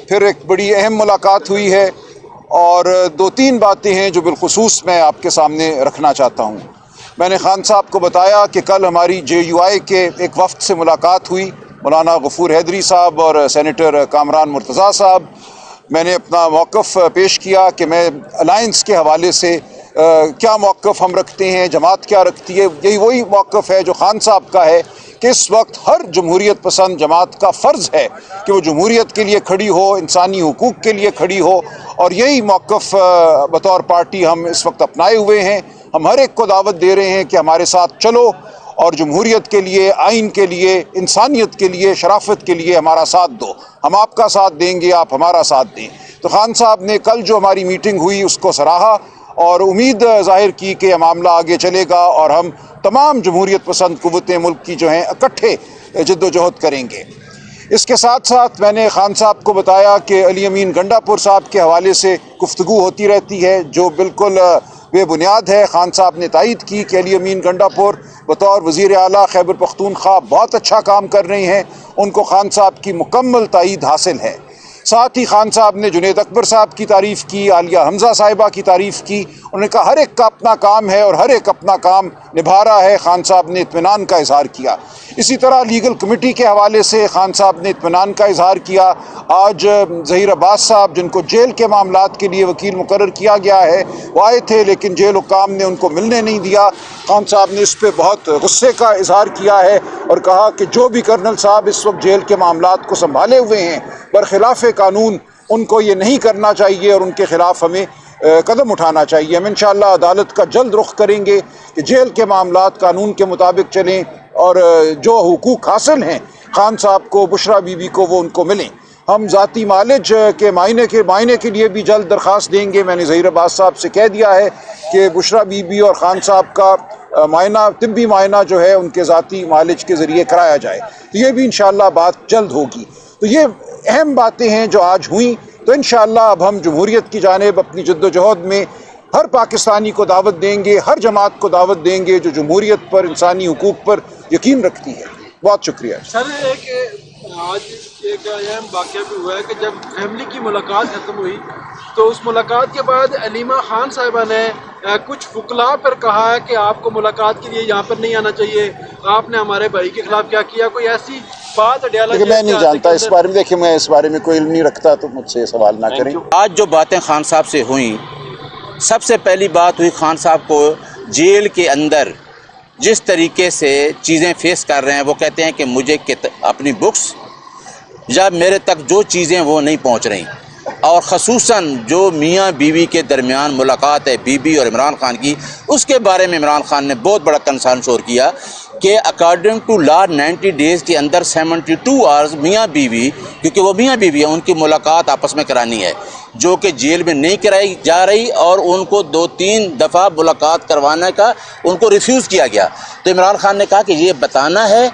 پھر ایک بڑی اہم ملاقات ہوئی ہے اور دو تین باتیں ہیں جو بالخصوص میں آپ کے سامنے رکھنا چاہتا ہوں۔ میں نے خان صاحب کو بتایا کہ کل ہماری JUI کے ایک وفد سے ملاقات ہوئی، مولانا غفور حیدری صاحب اور سینیٹر کامران مرتضیٰ صاحب۔ میں نے اپنا موقف پیش کیا کہ میں الائنس کے حوالے سے کیا موقف ہم رکھتے ہیں، جماعت کیا رکھتی ہے۔ یہی وہی موقف ہے جو خان صاحب کا ہے کہ اس وقت ہر جمہوریت پسند جماعت کا فرض ہے کہ وہ جمہوریت کے لیے کھڑی ہو، انسانی حقوق کے لیے کھڑی ہو، اور یہی موقف بطور پارٹی ہم اس وقت اپنائے ہوئے ہیں۔ ہم ہر ایک کو دعوت دے رہے ہیں کہ ہمارے ساتھ چلو اور جمہوریت کے لیے، آئین کے لیے، انسانیت کے لیے، شرافت کے لیے ہمارا ساتھ دو۔ ہم آپ کا ساتھ دیں گے، آپ ہمارا ساتھ دیں۔ تو خان صاحب نے کل جو ہماری میٹنگ ہوئی اس کو سراہا اور امید ظاہر کی کہ یہ معاملہ آگے چلے گا اور ہم تمام جمہوریت پسند قوتیں ملک کی جو ہیں اکٹھے جد و جہد کریں گے۔ اس کے ساتھ ساتھ میں نے خان صاحب کو بتایا کہ علی امین گنڈا پور صاحب کے حوالے سے گفتگو ہوتی رہتی ہے جو بالکل بے بنیاد ہے۔ خان صاحب نے تائید کی کہ علی امین گنڈا پور بطور وزیر اعلیٰ خیبر پختونخوا بہت اچھا کام کر رہے ہیں، ان کو خان صاحب کی مکمل تائید حاصل ہے۔ ساتھ ہی خان صاحب نے جنید اکبر صاحب کی تعریف کی، عالیہ حمزہ صاحبہ کی تعریف کی۔ انہوں نے کہا ہر ایک کا اپنا کام ہے اور ہر ایک اپنا کام نبھا رہا ہے۔ خان صاحب نے اطمینان کا اظہار کیا۔ اسی طرح لیگل کمیٹی کے حوالے سے خان صاحب نے اطمینان کا اظہار کیا۔ آج ظہیر عباس صاحب جن کو جیل کے معاملات کے لیے وکیل مقرر کیا گیا ہے وہ آئے تھے لیکن جیل حکام نے ان کو ملنے نہیں دیا۔ خان صاحب نے اس پہ بہت غصے کا اظہار کیا ہے اور کہا کہ جو بھی کرنل صاحب اس وقت جیل کے معاملات کو سنبھالے ہوئے ہیں برخلاف قانون، ان کو یہ نہیں کرنا چاہیے اور ان کے خلاف ہمیں قدم اٹھانا چاہیے۔ ہم انشاءاللہ عدالت کا جلد رخ کریں گے کہ جیل کے معاملات قانون کے مطابق چلیں اور جو حقوق حاصل ہیں خان صاحب کو، بشرا بی بی کو، وہ ان کو ملیں۔ ہم ذاتی معالج کے معائنے کے لیے بھی جلد درخواست دیں گے۔ میں نے ظہیر عباس صاحب سے کہہ دیا ہے کہ بشرا بی بی اور خان صاحب کا معائنہ، طبی معائنہ جو ہے ان کے ذاتی معالج کے ذریعے کرایا جائے، تو یہ بھی انشاءاللہ بات جلد ہوگی۔ تو یہ اہم باتیں ہیں جو آج ہوئیں۔ تو انشاءاللہ اب ہم جمہوریت کی جانب اپنی جد و جہد میں ہر پاکستانی کو دعوت دیں گے، ہر جماعت کو دعوت دیں گے جو جمہوریت پر، انسانی حقوق پر یقین رکھتی ہے۔ بہت شکریہ۔ سر آج ایک اہم واقعہ بھی ہوا ہے کہ جب فیملی کی ملاقات ختم ہوئی تو اس ملاقات کے بعد علیمہ خان صاحبہ نے کچھ وکلاء پر کہا ہے کہ آپ کو ملاقات کے لیے یہاں پر نہیں آنا چاہیے، آپ نے ہمارے بھائی کے خلاف کیا کیا، کوئی ایسی بات اڈیالہ لیکن میں نہیں جانتا اس بارے میں، دیکھیں میں اس بارے میں کوئی علم نہیں رکھتا تو مجھ سے سوال نہ کریں۔ آج جو باتیں خان صاحب سے ہوئیں، سب سے پہلی بات ہوئی خان صاحب کو جیل کے اندر جس طریقے سے چیزیں فیس کر رہے ہیں، وہ کہتے ہیں کہ مجھے اپنی بکس یا میرے تک جو چیزیں وہ نہیں پہنچ رہی، اور خصوصاً جو میاں بیوی کے درمیان ملاقات ہے بی بی اور عمران خان کی، اس کے بارے میں عمران خان نے بہت بڑا کنسرن شور کیا کہ اکارڈنگ ٹو لا 90 ڈیز کے اندر 72 آورز میاں بیوی، کیونکہ وہ میاں بیوی ہیں، ان کی ملاقات آپس میں کرانی ہے، جو کہ جیل میں نہیں کرائی جا رہی، اور ان کو 2-3 دفعہ ملاقات کروانے کا ان کو ریفیوز کیا گیا۔ تو عمران خان نے کہا کہ یہ بتانا ہے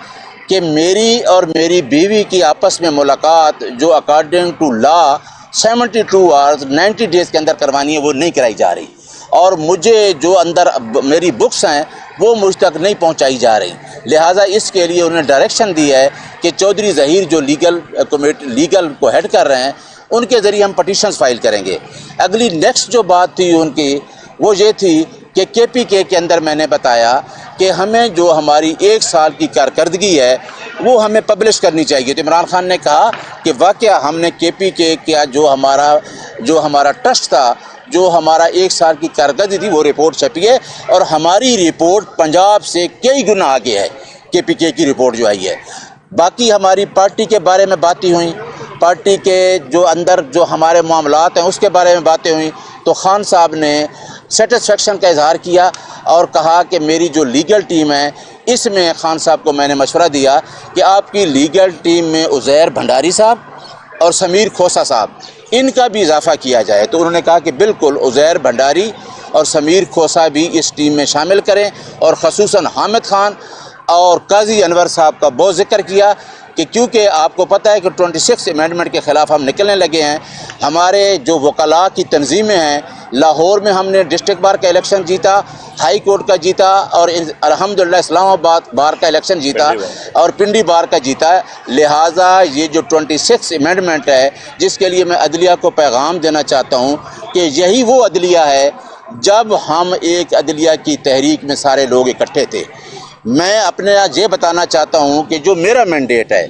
کہ میری اور میری بیوی کی آپس میں ملاقات جو according to law 72 hours 90 days کے اندر کروانی ہے وہ نہیں کرائی جا رہی، اور مجھے جو اندر میری بکس ہیں وہ مجھ تک نہیں پہنچائی جا رہی۔ لہٰذا اس کے لیے انہوں نے ڈائریکشن دی ہے کہ چودھری ظہیر جو لیگل کو ہیڈ کر رہے ہیں ان کے ذریعے ہم پٹیشنز فائل کریں گے۔ اگلی نیکسٹ جو بات تھی ان کی وہ یہ تھی کہ KPK کے اندر میں نے بتایا کہ ہمیں جو ہماری 1 سال کی کارکردگی ہے وہ ہمیں پبلش کرنی چاہیے۔ تو عمران خان نے کہا کہ واقعہ ہم نے KPK کیا جو ہمارا ٹرسٹ تھا، جو ہمارا 1 سال کی کارکردگی تھی، وہ رپورٹ چھپی ہے، اور ہماری رپورٹ پنجاب سے کئی گنا آگے ہے KPK کی رپورٹ جو آئی ہے۔ باقی ہماری پارٹی کے بارے میں باتیں ہوئیں، پارٹی کے جو اندر جو ہمارے معاملات ہیں اس کے بارے میں باتیں ہوئیں، تو خان صاحب نے سیٹسفیکشن کا اظہار کیا اور کہا کہ میری جو لیگل ٹیم ہے اس میں خان صاحب کو میں نے مشورہ دیا کہ آپ کی لیگل ٹیم میں عزیر بھنڈاری صاحب اور سمیر کھوسہ صاحب ان کا بھی اضافہ کیا جائے۔ تو انہوں نے کہا کہ بالکل عزیر بھنڈاری اور سمیر کھوسہ بھی اس ٹیم میں شامل کریں، اور خصوصاً حامد خان اور قاضی انور صاحب کا بہت ذکر کیا کہ کیونکہ آپ کو پتہ ہے کہ 26 امینڈمنٹ کے خلاف ہم نکلنے لگے ہیں۔ ہمارے جو وکلاء کی تنظیمیں ہیں، لاہور میں ہم نے ڈسٹرکٹ بار کا الیکشن جیتا، ہائی کورٹ کا جیتا اور الحمدللہ اسلام آباد بار کا الیکشن جیتا اور پنڈی بار کا جیتا. لہٰذا یہ جو 26 امینڈمنٹ ہے جس کے لیے میں عدلیہ کو پیغام دینا چاہتا ہوں کہ یہی وہ عدلیہ ہے جب ہم ایک عدلیہ کی تحریک میں سارے لوگ اکٹھے تھے. میں اپنے یہ بتانا چاہتا ہوں کہ جو میرا مینڈیٹ ہے،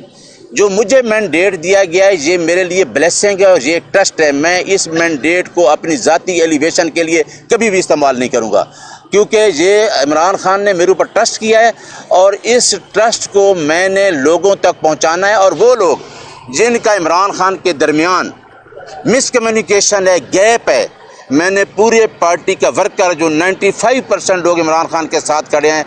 جو مجھے مینڈیٹ دیا گیا ہے، یہ میرے لیے بلیسنگ ہے اور یہ ایک ٹرسٹ ہے. میں اس مینڈیٹ کو اپنی ذاتی ایلیویشن کے لیے کبھی بھی استعمال نہیں کروں گا، کیونکہ یہ عمران خان نے میرے اوپر ٹرسٹ کیا ہے اور اس ٹرسٹ کو میں نے لوگوں تک پہنچانا ہے. اور وہ لوگ جن کا عمران خان کے درمیان مس کمیونیکیشن ہے، گیپ ہے، میں نے پورے پارٹی کا ورکر جو 95% لوگ عمران خان کے ساتھ کھڑے ہیں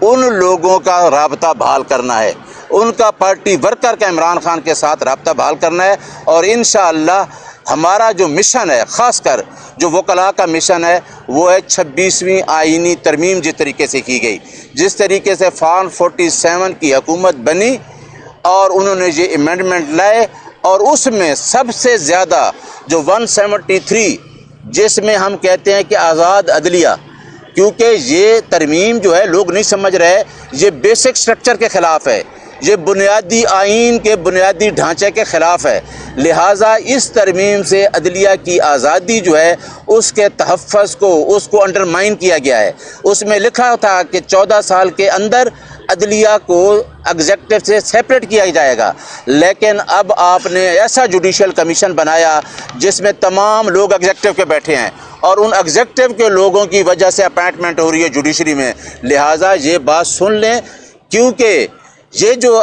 ان لوگوں کا رابطہ بحال کرنا ہے، ان کا پارٹی ورکر کا عمران خان کے ساتھ رابطہ بحال کرنا ہے. اور انشاءاللہ ہمارا جو مشن ہے، خاص کر جو وکلاء کا مشن ہے، وہ ہے 26ویں آئینی ترمیم جس طریقے سے کی گئی، جس طریقے سے فارم 47 کی حکومت بنی اور انہوں نے یہ امینڈمنٹ لائے اور اس میں سب سے زیادہ جو 173 جس میں ہم کہتے ہیں کہ آزاد عدلیہ، کیونکہ یہ ترمیم جو ہے لوگ نہیں سمجھ رہے، یہ بیسک سٹرکچر کے خلاف ہے، یہ بنیادی آئین کے بنیادی ڈھانچے کے خلاف ہے. لہٰذا اس ترمیم سے عدلیہ کی آزادی جو ہے اس کے تحفظ کو اس کو انڈرمائن کیا گیا ہے. اس میں لکھا تھا کہ 14 سال کے اندر عدلیہ کو ایگزیکٹو سے سیپریٹ کیا جائے گا، لیکن اب آپ نے ایسا جوڈیشل کمیشن بنایا جس میں تمام لوگ ایگزیکٹو کے بیٹھے ہیں اور ان ایگزیکٹو کے لوگوں کی وجہ سے اپائنٹمنٹ ہو رہی ہے جوڈیشری میں. لہٰذا یہ بات سن لیں، کیونکہ یہ جو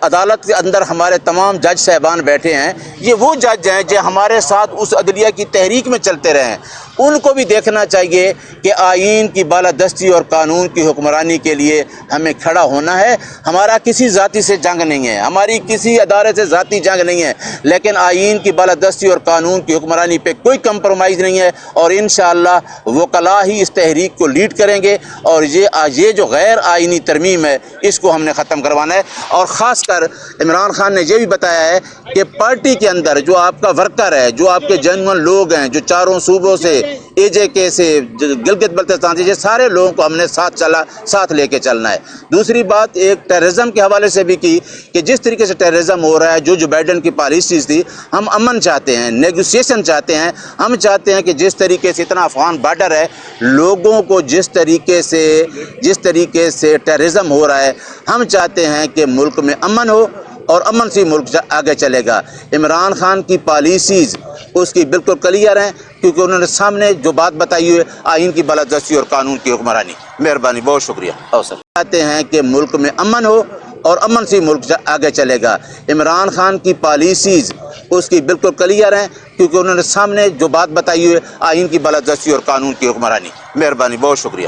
عدالت کے اندر ہمارے تمام جج صاحبان بیٹھے ہیں، یہ وہ جج ہیں جو ہمارے ساتھ اس عدلیہ کی تحریک میں چلتے رہے ہیں. ان کو بھی دیکھنا چاہیے کہ آئین کی بالادستی اور قانون کی حکمرانی کے لیے ہمیں کھڑا ہونا ہے. ہمارا کسی ذاتی سے جنگ نہیں ہے، ہماری کسی ادارے سے ذاتی جنگ نہیں ہے، لیکن آئین کی بالادستی اور قانون کی حکمرانی پہ کوئی کمپرومائز نہیں ہے. اور انشاءاللہ وکلاء ہی اس تحریک کو لیڈ کریں گے اور یہ جو غیر آئینی ترمیم ہے اس کو ہم نے ختم کروانا ہے. اور خاص کر عمران خان نے یہ بھی بتایا ہے کہ پارٹی کے اندر جو آپ کا ورکر ہے، جو آپ کے جنرل لوگ ہیں، جو چاروں صوبوں سے اے جے کے سے گلگت بلتستان سے، یہ سارے لوگوں کو ہم نے ساتھ لے کے چلنا ہے. دوسری بات ایک ٹیررزم کے حوالے سے بھی کی کہ جس طریقے سے ٹیررزم ہو رہا ہے، جو بائیڈن کی پالیسیز تھی، ہم امن چاہتے ہیں، نیگوسیشن چاہتے ہیں. ہم چاہتے ہیں کہ جس طریقے سے اتنا افغان بارڈر ہے، لوگوں کو جس طریقے سے ٹیررزم ہو رہا ہے، ہم چاہتے ہیں کہ ملک میں امن ہو اور امن سے ملک آگے چلے گا. عمران خان کی پالیسیز اس کی بالکل کلیئر ہیں، کیونکہ انہوں نے سامنے جو بات بتائی ہوئی ہے آئین کی بالادستی اور قانون کی حکمرانی. مہربانی، بہت شکریہ. چاہتے ہیں کہ ملک میں امن ہو اور امن سے ملک آگے چلے گا. عمران خان کی پالیسیز اس کی بالکل کلیئر ہیں، کیونکہ انہوں نے سامنے جو بات بتائی ہوئی ہے آئین کی بالادستی اور قانون کی حکمرانی. مہربانی، بہت شکریہ.